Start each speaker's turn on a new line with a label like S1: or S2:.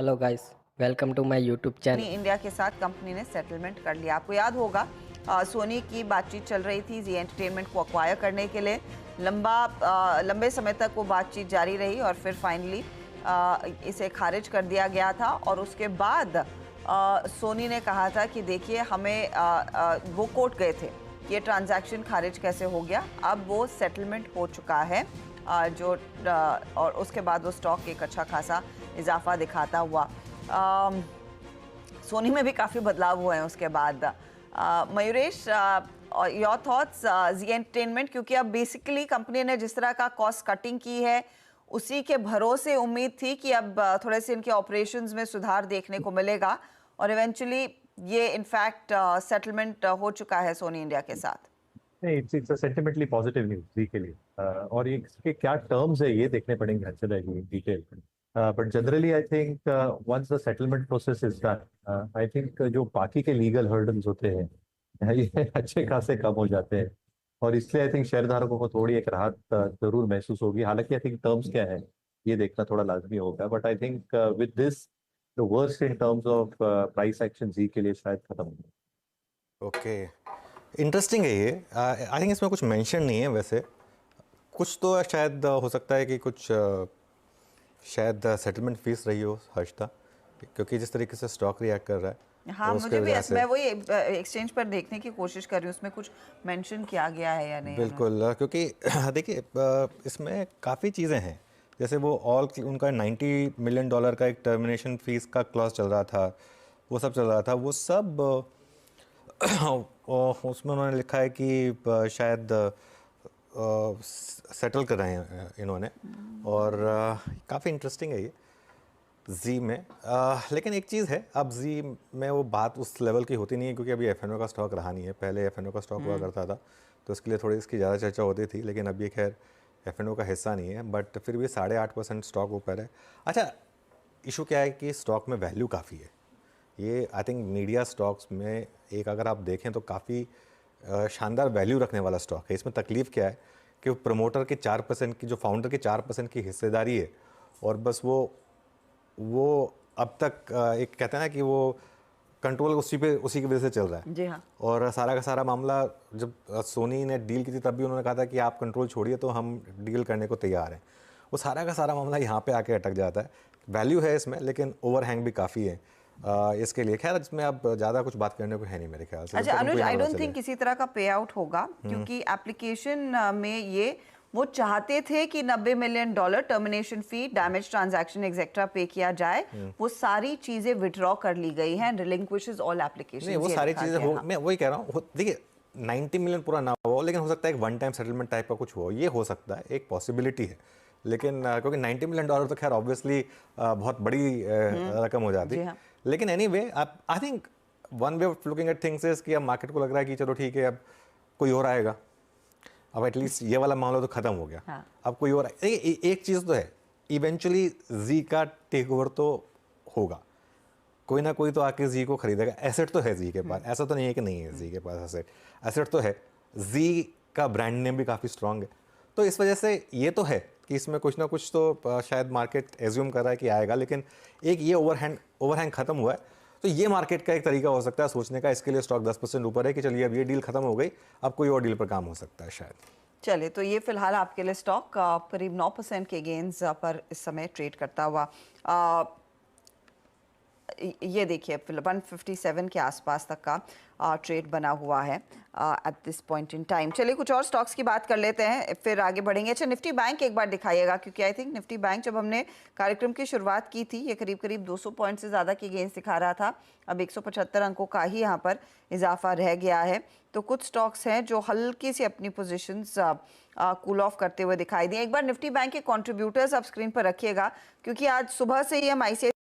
S1: Hello guys, welcome to my YouTube channel.
S2: India के साथ company ने सेटलमेंट कर लिया। आपको याद होगा सोनी की बातचीत चल रही थी जी एंटरटेनमेंट को अक्वायर करने के लिए। लंबे समय तक वो बातचीत जारी रही और फिर फाइनली इसे खारिज कर दिया गया था। और उसके बाद सोनी ने कहा था कि देखिए हमें वो कोर्ट गए थे कि ये ट्रांजैक्शन खारिज कैसे हो गया। अब वो सेटलमेंट हो चुका है और उसके बाद वो स्टॉक एक अच्छा खासा इजाफा दिखाता हुआ। सोनी में भी काफ़ी बदलाव हुए हैं उसके बाद। Mayuresh, your thoughts Zee Entertainment, क्योंकि अब बेसिकली कंपनी ने जिस तरह का कॉस्ट कटिंग की है उसी के भरोसे उम्मीद थी कि अब थोड़े से इनके ऑपरेशंस में सुधार देखने को मिलेगा और इवेंचुअली ये इनफैक्ट सेटलमेंट हो चुका है सोनी इंडिया के साथ।
S3: नहीं, it's a sentimentally positive news जी के लिए। और ये इसके क्या टर्म्स है ये देखने पड़ेंगे अच्छे रहेंगे detail. But generally I think once the settlement process is done, I think जो बाकी के लीगल हर्डल्स होते हैं ये अच्छे खासे कम हो जाते हैं। और इसलिए आई थिंक शेयरधारकों को थोड़ी एक राहत जरूर महसूस होगी। हालांकि आई थिंक टर्म्स क्या है ये देखना थोड़ा लाजमी होगा। But I think with this the worst in terms of price action जी के लिए शायद खत्म हो।
S4: ओके, इंटरेस्टिंग है ये। आई थिंक इसमें कुछ मेंशन नहीं है वैसे। कुछ तो शायद हो सकता है कि कुछ शायद सेटलमेंट फीस रही हो हर्षता, क्योंकि जिस तरीके से स्टॉक रिएक्ट कर रहा है।
S2: हाँ,
S4: तो
S2: मुझे
S4: उसके
S2: भी
S4: वजह से
S2: मैं वही एक्सचेंज पर देखने की कोशिश कर रही हूँ उसमें कुछ मेंशन किया गया है या नहीं।
S4: बिल्कुल, क्योंकि देखिए इसमें काफ़ी चीज़ें हैं। जैसे वो उनका $90 मिलियन का एक टर्मिनेशन फीस का क्लॉज चल रहा था, वो सब चल रहा था। वो सब उसमें उन्होंने लिखा है कि शायद सेटल कर रहे हैं इन्होंने। और काफ़ी इंटरेस्टिंग है ये जी में। लेकिन एक चीज़ है, अब जी में वो बात उस लेवल की होती नहीं है, क्योंकि अभी एफ का स्टॉक रहा नहीं है। पहले एफ का स्टॉक हुआ करता था तो इसके लिए थोड़ी इसकी ज़्यादा चर्चा होती थी, लेकिन अब ये खैर एफ का हिस्सा नहीं है। बट फिर भी 8.5% स्टॉक ऊपर है। अच्छा, इशू क्या है कि स्टॉक में वैल्यू काफ़ी है। ये आई थिंक मीडिया स्टॉक्स में एक अगर आप देखें तो काफ़ी शानदार वैल्यू रखने वाला स्टॉक है। इसमें तकलीफ़ क्या है कि प्रमोटर के 4% की, जो फाउंडर के 4% की हिस्सेदारी है, और बस वो अब तक एक कहते हैं ना कि वो कंट्रोल उसी की वजह से चल रहा है।
S2: जी हाँ।
S4: और सारा का सारा मामला जब सोनी ने डील की थी तब भी उन्होंने कहा था कि आप कंट्रोल छोड़िए तो हम डील करने को तैयार हैं। वो सारा का सारा मामला यहाँ पे आके अटक जाता है। वैल्यू है इसमें, लेकिन ओवरहैंग भी काफ़ी है इसके लिए। खैर इसमें अब ज़्यादा कुछ बात करने को है नहीं मेरे ख्याल से।
S2: अच्छा अनुज, आई डोंट थिंक किसी तरह का पे आउट होगा, क्योंकि एप्लीकेशन में ये वो चाहते थे कि $90 मिलियन टर्मिनेशन फी, डैमेज ट्रांजैक्शन एक्सेट्रा पे किया जाए। वो सारी चीजें विड्रॉ कर ली गई हैं, रिलिंक्विशेस ऑल एप्लीकेशन।
S4: नहीं, वो सारी चीज़ें हो, मैं वही कह रहा हूँ। देखिए 90 मिलियन पूरा ना हो, लेकिन हो सकता है एक वन टाइम सेटलमेंट टाइप का कुछ हो, ये हो सकता है, एक पॉसिबिलिटी है। लेकिन क्योंकि $90 मिलियन तो खैर ऑब्वियसली बहुत बड़ी रकम हो जाती है। लेकिन anyway I think one way of looking at things is कि अब मार्केट को लग रहा है कि चलो ठीक है, अब कोई और आएगा। अब एटलीस्ट ये वाला मामला तो खत्म हो गया।
S2: हाँ।
S4: अब कोई और एक चीज़ तो है, इवेंचुअली जी का टेक ओवर तो होगा। कोई ना कोई तो आके जी को खरीदेगा। एसेट तो है जी के पास, ऐसा तो नहीं है कि नहीं है जी के पास एसेट तो है। जी का ब्रांड नेम भी काफ़ी स्ट्रांग है। तो इस वजह से ये तो है कि इसमें कुछ ना कुछ तो शायद मार्केट एज्यूम कर रहा है कि आएगा। लेकिन एक ये ओवरहैंग खत्म हुआ है, तो ये मार्केट का एक तरीका हो सकता है सोचने का। इसके लिए स्टॉक 10% ऊपर है कि चलिए अब ये डील खत्म हो गई, अब कोई और डील पर काम हो सकता है शायद।
S2: चले, तो ये फिलहाल आपके लिए स्टॉक करीब 9% के गेन्स पर इस समय ट्रेड करता हुआ। ये देखिए 157 के आसपास तक का ट्रेड बना हुआ है at this point in time. चलिए कुछ और स्टॉक्स की बात कर लेते हैं, फिर आगे बढ़ेंगे। अच्छा, निफ्टी बैंक एक बार दिखाइएगा, क्योंकि आई थिंक निफ्टी बैंक जब हमने कार्यक्रम की शुरुआत की थी ये करीब करीब 200 पॉइंट से ज़्यादा की गेंस दिखा रहा था। अब 175 अंकों का ही यहाँ पर इजाफा रह गया है। तो कुछ स्टॉक्स हैं जो हल्की सी अपनी पोजिशंस कूल ऑफ करते हुए दिखाई दिए। एक बार निफ्टी बैंक के कॉन्ट्रीब्यूटर्स आप स्क्रीन पर रखिएगा, क्योंकि आज सुबह से ही हम ICICI